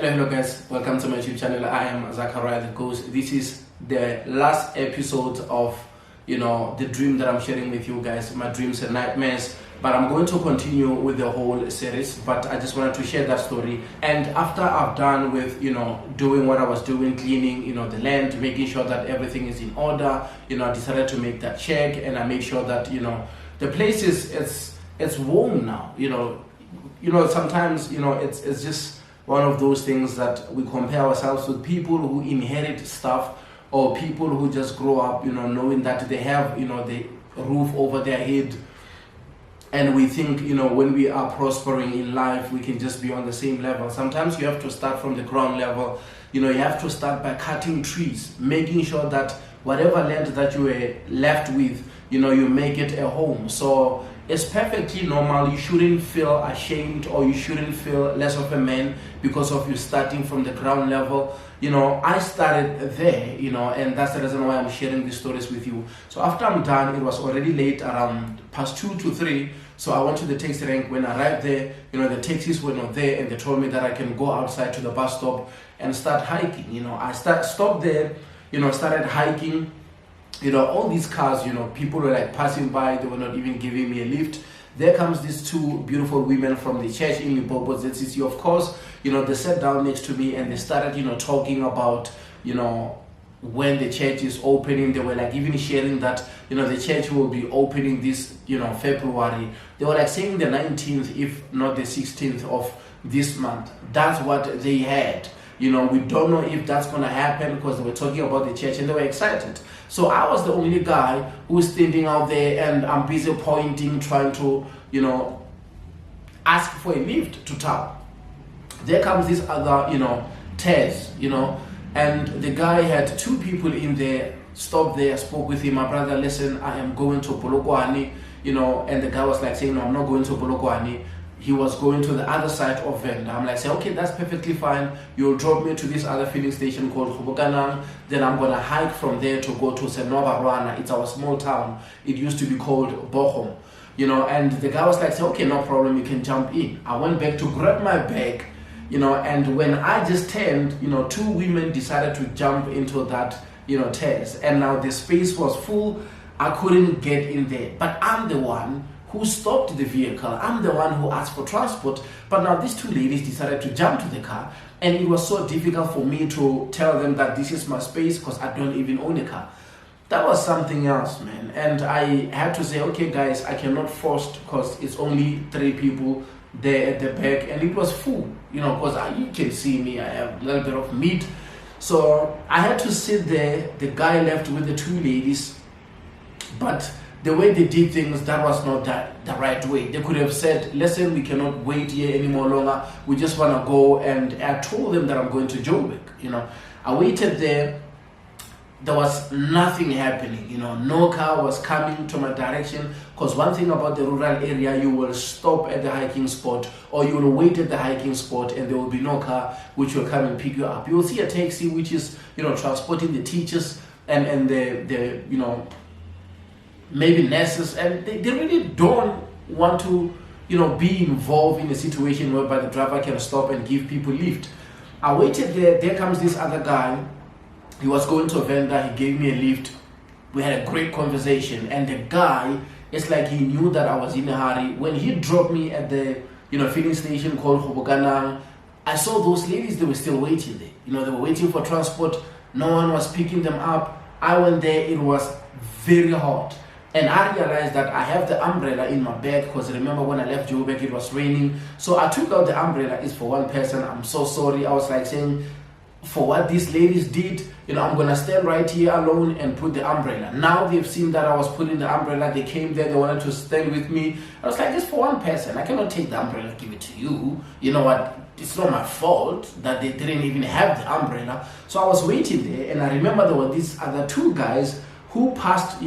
Hello guys, welcome to my YouTube channel. I am Zachariah the Ghost. This is the last episode of the dream that I'm sharing with you guys, my dreams and nightmares. But I'm going to continue with the whole series, but I just wanted to share that story. And after I've done with doing what I was doing, cleaning the land, making sure that everything is in order, I decided to make that check, and I made sure that the place it's warm now. Sometimes it's just one of those things that we compare ourselves with people who inherit stuff, or people who just grow up knowing that they have the roof over their head, and we think when we are prospering in life we can just be on the same level. Sometimes you have to start from the ground level. You have to start by cutting trees, making sure that whatever land that you were left with, you make it a home. So it's perfectly normal. You shouldn't feel ashamed, or you shouldn't feel less of a man because of you starting from the ground level. I started there, and that's the reason why I'm sharing these stories with you. So after I'm done, it was already late, around past 2 to 3. So I went to the taxi rank. When I arrived there, the taxis were not there, and they told me that I can go outside to the bus stop and start hiking. I stopped there, started hiking. All these cars, people were like passing by, they were not even giving me a lift. There comes these two beautiful women from the church in Limpopo, ZCC, of course. They sat down next to me and they started, talking about, when the church is opening. They were like even sharing that, the church will be opening this, February. They were like saying the 19th, if not the 16th of this month. That's what they had. We don't know if that's going to happen, because they were talking about the church and they were excited. So I was the only guy who was standing out there, and I'm busy pointing, trying to, ask for a lift to town. There comes this other, Tez, and the guy had 2 people in there, stopped there, spoke with him. My brother, listen, I am going to Polokwane, and the guy was like saying, no, I'm not going to Polokwane. He was going to the other side of Venda. I'm like, say, okay, that's perfectly fine. You'll drop me to this other filling station called Hobokanang. Then I'm going to hike from there to go to Senova Rwana. It's our small town. It used to be called Bochum. And the guy was like, say, okay, no problem, you can jump in. I went back to grab my bag, and when I just turned, 2 women decided to jump into that, test. And now the space was full. I couldn't get in there. But I'm the one who stopped the vehicle. I'm the one who asked for transport. But now these 2 ladies decided to jump to the car, and it was so difficult for me to tell them that this is my space, because I don't even own a car. That was something else, man. And I had to say, okay guys, I cannot force, because it's only 3 people there at the back, and it was full, because you can see me, I have a little bit of meat. So I had to sit there. The guy left with the 2 ladies, but the way they did things, that was not the right way. They could have said, listen, we cannot wait here anymore longer. We just want to go. And I told them that I'm going to Joburg. I waited there. There was nothing happening. No car was coming to my direction. Because one thing about the rural area, you will stop at the hiking spot, or you will wait at the hiking spot, and there will be no car which will come and pick you up. You will see a taxi which is, transporting the teachers and the maybe nurses, and they really don't want to be involved in a situation whereby the driver can stop and give people lift. I waited there. There comes this other guy. He was going to a vendor. He gave me a lift. We had a great conversation, and the guy, it's like he knew that I was in a hurry. When he dropped me at the filling station called Hobokanang, I saw those ladies. They were still waiting there. They were waiting for transport. No one was picking them up. I went there. It was very hot. And I realized that I have the umbrella in my bag, because remember when I left Joburg, it was raining. So I took out the umbrella. It's for one person. I'm so sorry. I was like saying, for what these ladies did, I'm going to stand right here alone and put the umbrella. Now they've seen that I was putting the umbrella. They came there. They wanted to stand with me. I was like, it's for one person. I cannot take the umbrella and give it to you. You know what? It's not my fault that they didn't even have the umbrella. So I was waiting there. And I remember there were these other 2 guys who passed,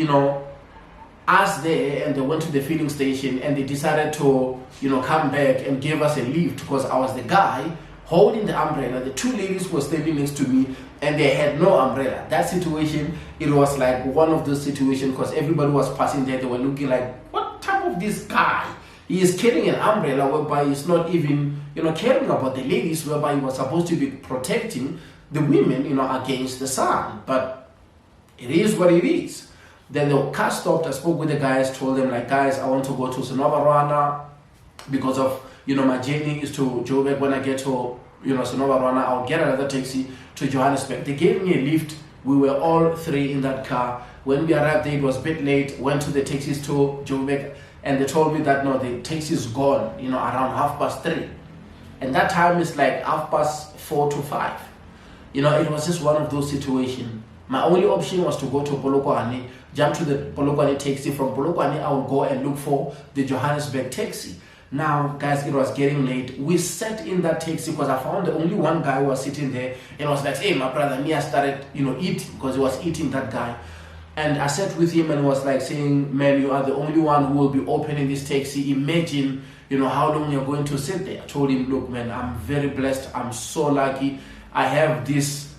us there, and they went to the filling station, and they decided to come back and give us a lift, because I was the guy holding the umbrella. The 2 ladies were standing next to me, and they had no umbrella. That situation, it was like one of those situations, because everybody was passing there. They were looking like, what type of this guy? He is carrying an umbrella whereby he's not even caring about the ladies, whereby he was supposed to be protecting the women, against the sun. But it is what it is. Then the car stopped. I spoke with the guys, told them, like, guys, I want to go to Sinobarwana because of, my journey is to Joburg. When I get to, Sinobarwana, I'll get another taxi to Johannesburg. They gave me a lift. We were all three in that car. When we arrived there, it was a bit late. Went to the taxis to Joburg, and they told me that, no, the taxi is gone, around 3:30. And that time is like 4:30 to 5. It was just one of those situations. My only option was to go to Polokwane, jump to the Polokwane taxi. From Polokwane, I would go and look for the Johannesburg taxi. Now, guys, it was getting late. We sat in that taxi because I found the only one guy who was sitting there, and I was like, hey, my brother, me, I started, eating, because he was eating, that guy. And I sat with him and was like saying, man, you are the only one who will be opening this taxi. Imagine, how long you're going to sit there. I told him, look, man, I'm very blessed. I'm so lucky. I have this,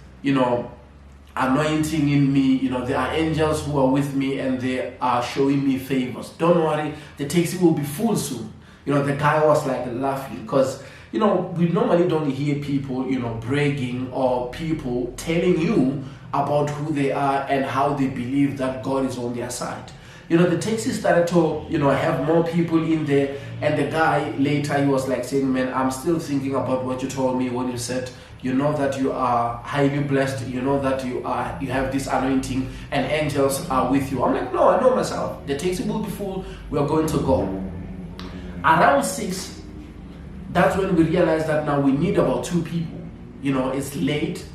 anointing in me. There are angels who are with me and they are showing me favors. Don't worry, the taxi will be full soon. The guy was like laughing because, we normally don't hear people, bragging or people telling you about who they are and how they believe that God is on their side. The taxi started to, have more people in there, and the guy later, he was like saying, man, I'm still thinking about what you told me when you said, that you are highly blessed, that you have this anointing and angels are with you. I'm like, no, I know myself. The taxi will be full. We are going to go. Around 6, that's when we realized that now we need about 2 people. It's late.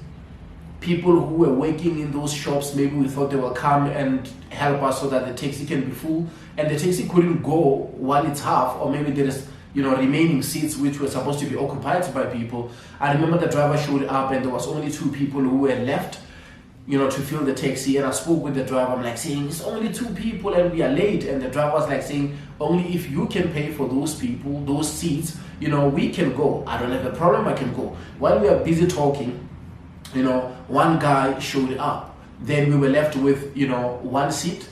People who were working in those shops, maybe we thought they will come and help us so that the taxi can be full, and the taxi couldn't go while it's half, or maybe there is remaining seats which were supposed to be occupied by people. I remember the driver showed up and there was only 2 people who were left to fill the taxi, and I spoke with the driver. I'm like saying, it's only 2 people and we are late, and the driver was like saying, only if you can pay for those people, those seats, we can go. I don't have a problem, I can go. While we are busy talking, one guy showed up. Then we were left with 1 seat,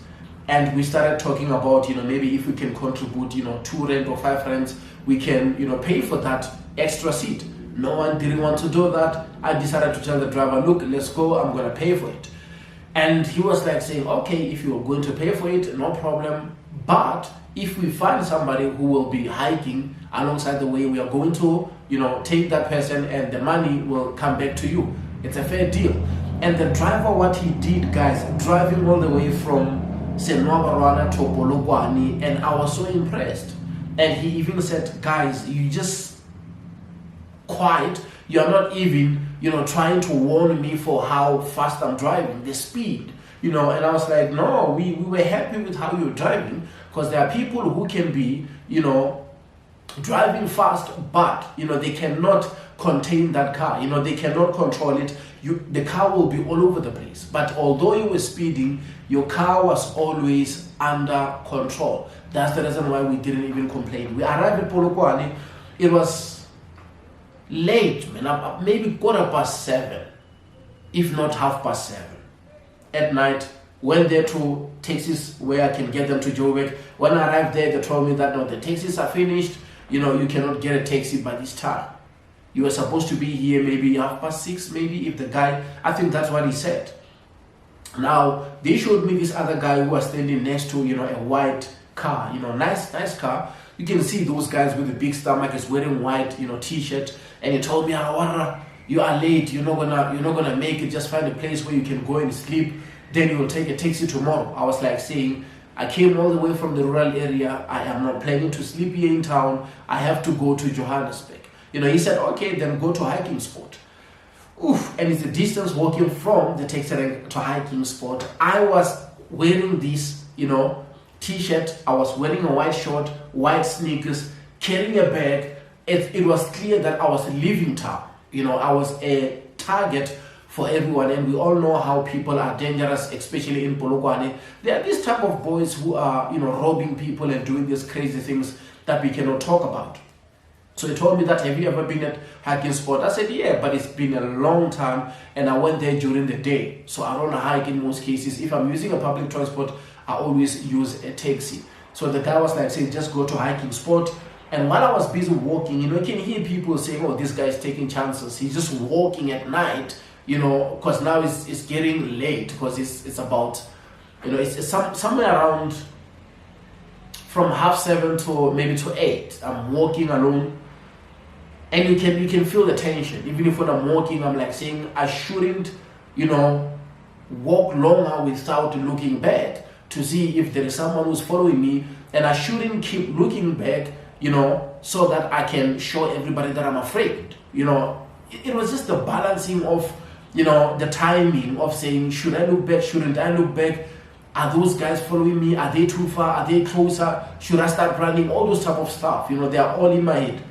and we started talking about maybe if we can contribute 2 rand or 5 rands, we can pay for that extra seat. No one didn't want to do that. I decided to tell the driver, look, let's go, I'm gonna pay for it. And he was like saying, okay, if you're going to pay for it, no problem, but if we find somebody who will be hiking alongside the way, we are going to take that person and the money will come back to you. It's a fair deal. And the driver, what he did, guys, driving all the way from Sinobarwana to Polokwane, and I was so impressed. And he even said, guys, you just quiet. You're not even, trying to warn me for how fast I'm driving, the speed, and I was like, no, we were happy with how you're driving, because there are people who can be, driving fast, but, they cannot contain that car, they cannot control it. The car will be all over the place. But although you were speeding, your car was always under control. That's the reason why we didn't even complain. We arrived at Polokwane. It was late, man, maybe 7:15, if not 7:30 at night. Went there to taxis where I can get them to Joburg. When I arrived there, they told me that no, the taxis are finished. You cannot get a taxi by this time. You were supposed to be here maybe 6:30, maybe, if the guy, I think that's what he said. Now, they showed me this other guy who was standing next to, a white car, nice car. You can see those guys with the big stomach is wearing white, t-shirt. And he told me, Awara, you are late. You're not gonna make it. Just find a place where you can go and sleep. Then you will take a taxi tomorrow. I was like saying, I came all the way from the rural area. I am not planning to sleep here in town. I have to go to Johannesburg. He said, okay, then go to hiking spot. Oof, and it's a distance walking from the taxi rank to hiking spot. I was wearing this, t-shirt. I was wearing a white short, white sneakers, carrying a bag. It was clear that I was leaving town. I was a target for everyone, and we all know how people are dangerous, especially in Polokwane. There are these type of boys who are, robbing people and doing these crazy things that we cannot talk about. So he told me that, have you ever been at hiking spot? I said, yeah, but it's been a long time, and I went there during the day. So I don't hike in most cases. If I'm using a public transport, I always use a taxi. So the guy was like saying, just go to hiking spot. And while I was busy walking, you can hear people saying, oh, this guy's taking chances. He's just walking at night, because now it's getting late, because it's about, it's somewhere around from 7:30 to maybe to 8. I'm walking alone. And you can feel the tension. Even if when I'm walking, I'm like saying, I shouldn't, walk longer without looking back to see if there is someone who's following me. And I shouldn't keep looking back, so that I can show everybody that I'm afraid. It was just the balancing of, the timing of saying, should I look back? Shouldn't I look back? Are those guys following me? Are they too far? Are they closer? Should I start running? All those type of stuff, they are all in my head.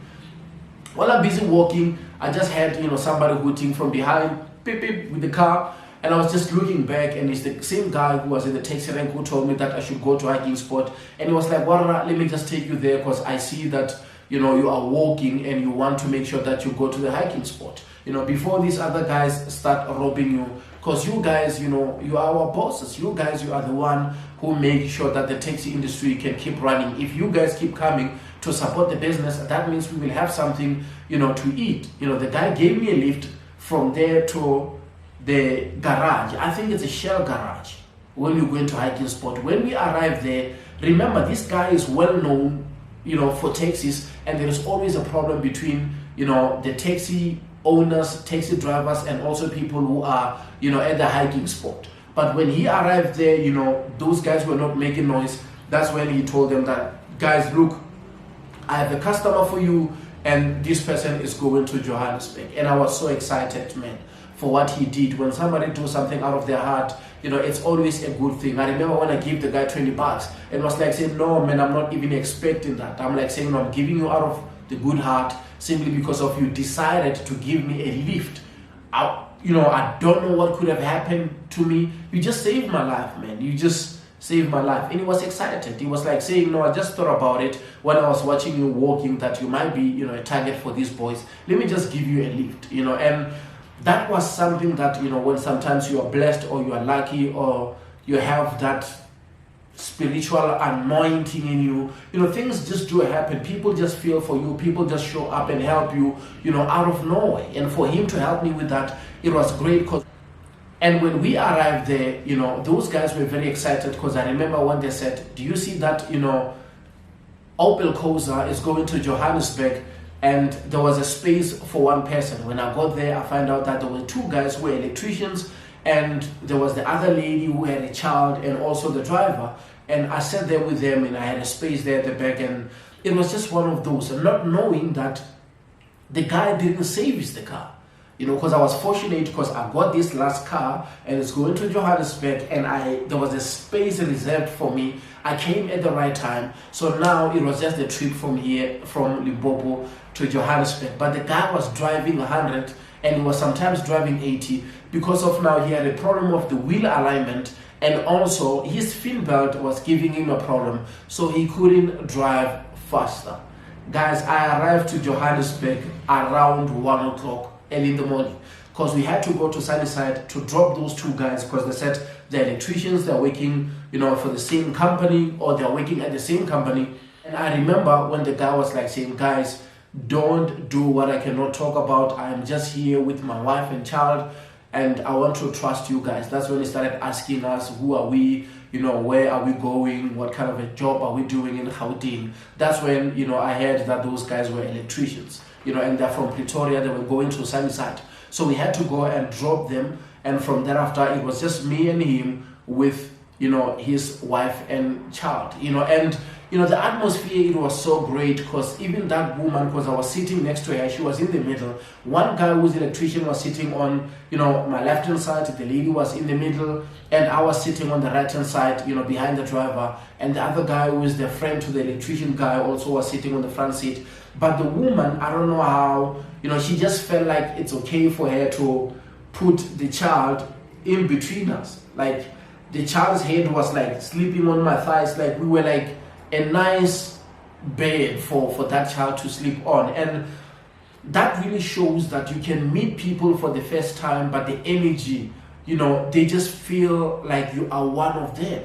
While I'm busy walking, I just had, somebody hooting from behind, beep, beep, with the car. And I was just looking back, and it's the same guy who was in the taxi rank who told me that I should go to hiking spot. And he was like, Warra, let me just take you there, because I see that, you are walking and you want to make sure that you go to the hiking spot. Before these other guys start robbing you, because you guys, you are our bosses. You guys, you are the one who make sure that the taxi industry can keep running. If you guys keep coming to support the business, that means we will have something, to eat. The guy gave me a lift from there to the garage. I think it's a Shell garage when you go into hiking spot. When we arrive there, remember, this guy is well known, for taxis, and there is always a problem between, the taxi owners, taxi drivers, and also people who are, at the hiking spot. But when he arrived there, those guys were not making noise. That's when he told them that, guys, look, I have a customer for you, and this person is going to Johannesburg. And I was so excited, man, for what he did. When somebody do something out of their heart, it's always a good thing. I remember when I gave the guy $20, it was like saying, no, man, I'm not even expecting that. I'm like saying, no, I'm giving you out of the good heart, simply because of you decided to give me a lift. I don't know what could have happened to me. You just saved my life, man. You just saved my life. And he was excited. He was like saying, no, I just thought about it when I was watching you walking, that you might be, a target for these boys. Let me just give you a lift, and that was something that, when sometimes you are blessed, or you are lucky, or you have that spiritual anointing in you, things just do happen. People just feel for you. People just show up and help you, out of nowhere. And for him to help me with that, it was great. And when we arrived there, those guys were very excited, because I remember when they said, do you see that, Opel Cosa is going to Johannesburg, and there was a space for one person. When I got there, I found out that there were two guys who were electricians, and there was the other lady who had a child, and also the driver. And I sat there with them, and I had a space there at the back, and it was just one of those, and not knowing that the guy didn't service the car. Because I was fortunate, because I got this last car and it's going to Johannesburg, and there was a space reserved for me. I came at the right time. So now it was just a trip from here, from Limpopo to Johannesburg. But the guy was driving 100, and he was sometimes driving 80, because of now he had a problem of the wheel alignment, and also his fin belt was giving him a problem, so he couldn't drive faster. Guys, I arrived to Johannesburg around 1 o'clock early in the morning, because we had to go to Sunnyside to drop those two guys, because they said they're electricians, they're working, for the same company, or they're working at the same company. And I remember when the guy was like saying, guys, don't do what I cannot talk about. I'm just here with my wife and child, and I want to trust you guys. That's when he started asking us, who are we? Where are we going? What kind of a job are we doing in Gauteng? That's when, I heard that those guys were electricians, and they're from Pretoria. They were going to Sunnyside. So we had to go and drop them. And from thereafter, it was just me and him with, his wife and child, and, the atmosphere, it was so great, because even that woman, because I was sitting next to her, she was in the middle. One guy who's an electrician was sitting on, my left-hand side, the lady was in the middle, and I was sitting on the right-hand side, behind the driver. And the other guy, who is the friend to the electrician guy, also was sitting on the front seat. But the woman, I don't know how, she just felt like it's okay for her to put the child in between us. Like, the child's head was like sleeping on my thighs, like we were like a nice bed for that child to sleep on. And that really shows that you can meet people for the first time, but the energy, they just feel like you are one of them.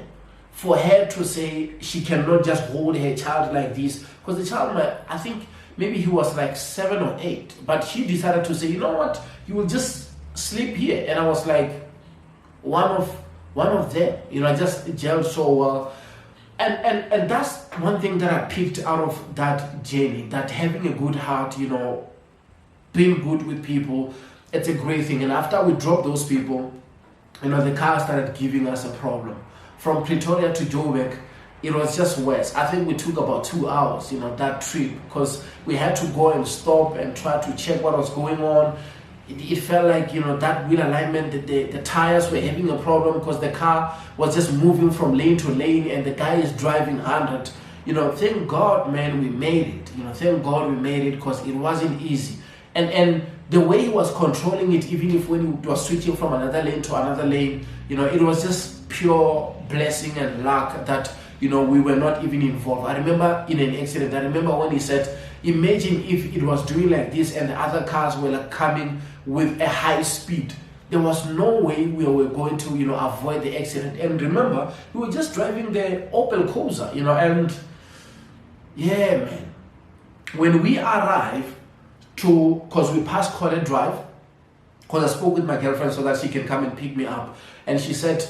for her to say she cannot just hold her child like this, because the child, I think maybe he was like 7 or 8, but she decided to say, you know what, you will just sleep here. And I was like, one of them, I just gelled so well. And that's one thing that I picked out of that journey, that having a good heart, being good with people, it's a great thing. And after we dropped those people, the car started giving us a problem. From Pretoria to Joburg, it was just worse. I think we took about 2 hours, that trip, because we had to go and stop and try to check what was going on. It felt like, that wheel alignment, the tires were having a problem because the car was just moving from lane to lane and the guy is driving 100. Thank God, man, we made it. Thank God we made it, because it wasn't easy. And the way he was controlling it, even if when he was switching from another lane to another lane, it was just pure blessing and luck that, we were not even involved. I remember in an accident, I remember when he said, imagine if it was doing like this and the other cars were like coming with a high speed. There was no way we were going to, avoid the accident. And remember, we were just driving the Opel Corsa, and yeah, man. When we arrived because we passed College Drive, because I spoke with my girlfriend so that she can come and pick me up. And she said,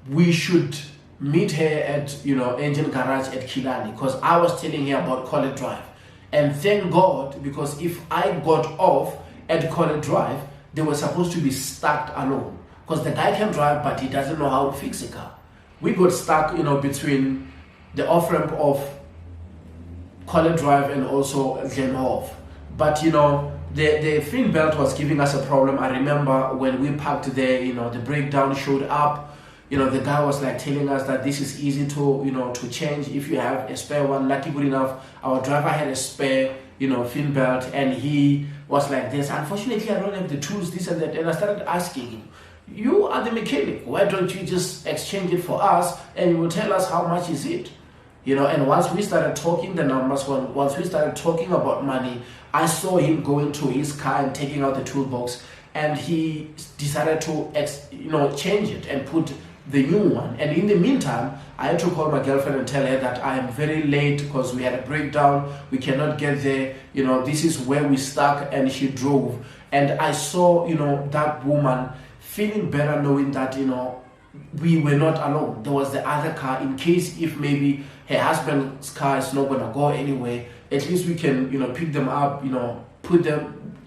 we should meet her at, Engine Garage at Killarney, because I was telling her about College Drive. And thank God, because if I got off at College Drive, they were supposed to be stuck alone, because the guy can drive, but he doesn't know how to fix a car. We got stuck, between the off-ramp of College Drive and also Glenhof. But, the fin belt was giving us a problem. I remember when we parked there, the breakdown showed up. The guy was like telling us that this is easy to, to change if you have a spare one. Lucky good enough, our driver had a spare, fin belt, and he was like this. Unfortunately, I don't have the tools, this and that. And I started asking him, you are the mechanic. Why don't you just exchange it for us and you will tell us how much is it? And once we started talking the numbers, once we started talking about money, I saw him going to his car and taking out the toolbox, and he decided to, change it and put the new one. And in the meantime, I had to call my girlfriend and tell her that I am very late because we had a breakdown. We cannot get there. This is where we stuck, and she drove. And I saw, that woman feeling better knowing that, we were not alone. There was the other car, in case if maybe her husband's car is not going to go anywhere, at least we can, pick them up,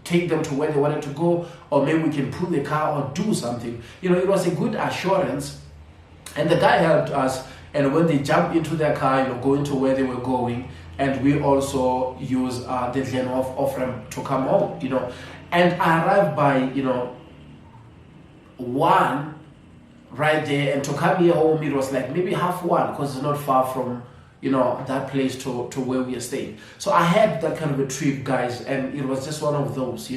take them to where they wanted to go, or maybe we can pull the car or do something. It was a good assurance, and the guy helped us. And when they jumped into their car, going to where they were going, and we also used the Glenhof off-ramp to come home, And I arrived by, 1 right there, and to come here home, it was like maybe 1:30, because it's not far from, that place to where we are staying. So I had that kind of a trip, guys, and it was just one of those,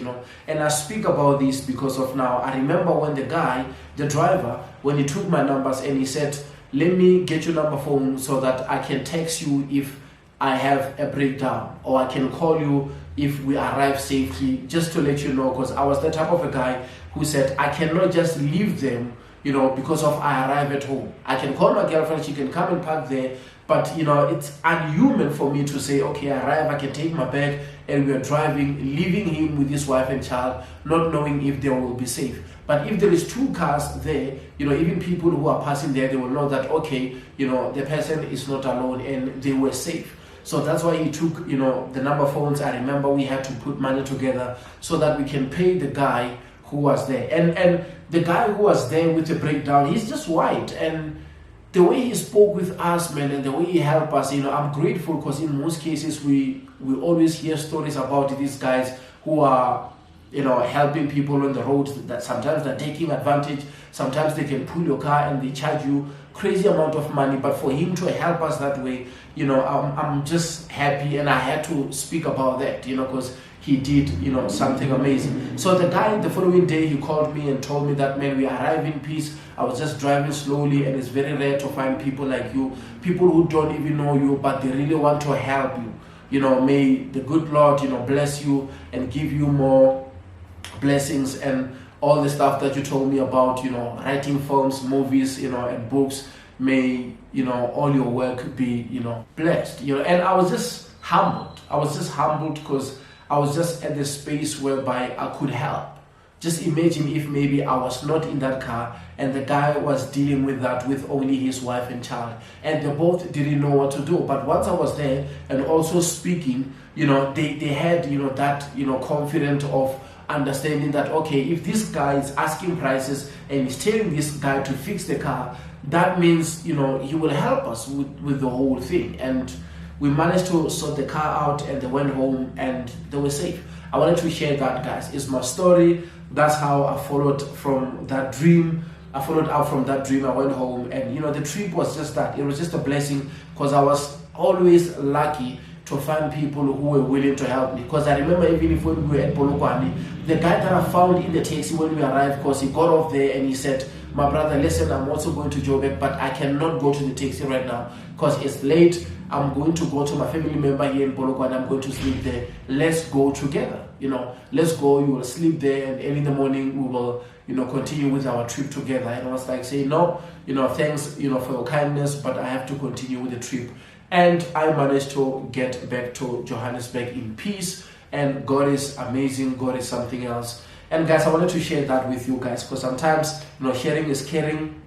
And I speak about this because of now. I remember when the guy, the driver, when he took my numbers and he said, let me get your number phone so that I can text you if I have a breakdown, or I can call you if we arrive safely, just to let you know, because I was the type of a guy who said, I cannot just leave them, because of I arrive at home. I can call my girlfriend, she can come and park there, but it's unhuman for me to say, okay, I arrive, I can take my bag, and we are driving, leaving him with his wife and child, not knowing if they will be safe. But if there is 2 cars there, even people who are passing there, they will know that, okay, the person is not alone and they were safe. So that's why he took, the number phones. I remember we had to put money together so that we can pay the guy who was there. And the guy who was there with the breakdown, he's just white. And the way he spoke with us, man, and the way he helped us, I'm grateful, because in most cases we always hear stories about these guys who are, helping people on the road, that sometimes they're taking advantage, sometimes they can pull your car and they charge you crazy amount of money. But for him to help us that way, I'm just happy, and I had to speak about that, because he did, something amazing. So the guy, the following day, he called me and told me that, man, we arrived in peace. I was just driving slowly, and it's very rare to find people like you, people who don't even know you, but they really want to help you. May the good Lord, bless you and give you more blessings, and all the stuff that you told me about, you know, writing films, movies, you know, and books. May, you know, all your work be, you know, blessed, you know. And I was just humbled. I was just humbled because I was just at the space whereby I could help. Just imagine if maybe I was not in that car and the guy was dealing with that with only his wife and child, and they both didn't know what to do. But once I was there and also speaking, you know, they had, you know, that, you know, confidence of understanding that, okay, if this guy is asking prices and he's telling this guy to fix the car, that means, you know, he will help us with the whole thing. And we managed to sort the car out, and they went home and they were safe. I wanted to share that, guys. It's my story. That's how I followed from that dream. I followed up from that dream. I went home, and, you know, the trip was just that. It was just a blessing, because I was always lucky to find people who were willing to help me. Because I remember, even if when we were at Polokwane, the guy that I found in the taxi when we arrived, because he got off there and he said, my brother, listen, I'm also going to Joburg, but I cannot go to the taxi right now because it's late. I'm going to go to my family member here in Polokwane. I'm going to sleep there. Let's go together. You know, let's go. You will sleep there, and early in the morning we will, you know, continue with our trip together. And I was like, saying, no, you know, thanks, you know, for your kindness, but I have to continue with the trip. And I managed to get back to Johannesburg in peace. And God is amazing. God is something else. And guys, I wanted to share that with you guys, because sometimes, you know, sharing is caring,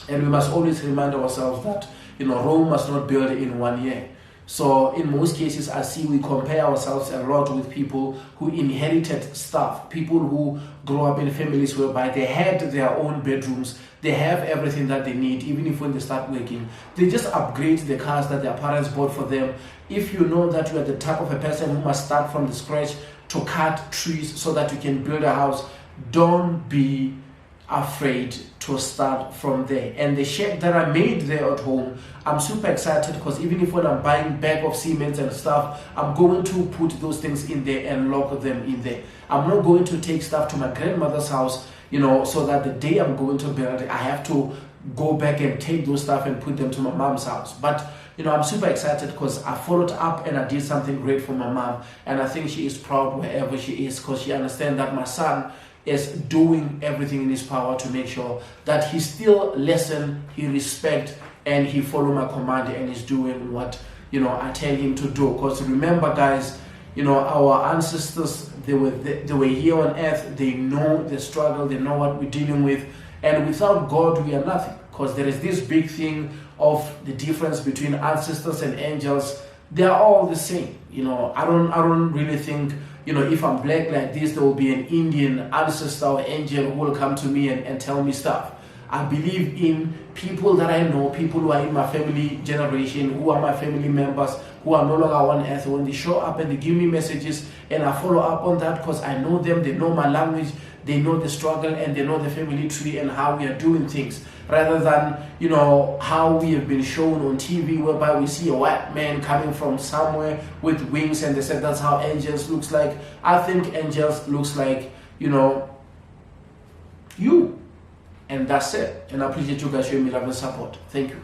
and we must always remind ourselves that, you know, Rome must not build in 1 year. So in most cases, I see we compare ourselves a lot with people who inherited stuff, people who grow up in families whereby they had their own bedrooms, they have everything that they need. Even if when they start working, they just upgrade the cars that their parents bought for them. If you know that you are the type of a person who must start from the scratch to cut trees so that you can build a house, don't be afraid to start from there. And the shed that I made there at home, I'm super excited, because even if when I'm buying bag of cement and stuff, I'm going to put those things in there and lock them in there. I'm not going to take stuff to my grandmother's house, you know, so that the day I'm going to build it, I have to go back and take those stuff and put them to my mom's house. But, you know, I'm super excited because I followed up and I did something great for my mom, and I think she is proud wherever she is, because she understands that my son is doing everything in his power to make sure that he still listen, he respect, and he follow my command, and he's doing what, you know, I tell him to do. Because remember, guys, you know, our ancestors, they were here on earth, they know the struggle, they know what we're dealing with, and without God we are nothing. Because there is this big thing of the difference between ancestors and angels. They are all the same. You know, I don't really think, you know, if I'm black like this, there will be an Indian ancestor or angel who will come to me and tell me stuff. I believe in people that I know, people who are in my family generation, who are my family members, who are no longer on earth. When they show up and they give me messages, and I follow up on that because I know them, they know my language, they know the struggle, and they know the family tree and how we are doing things. Rather than, you know, how we have been shown on TV, whereby we see a white man coming from somewhere with wings and they said that's how angels looks like. I think angels looks like, you know, you. And that's it. And I appreciate you guys showing me love and support. Thank you.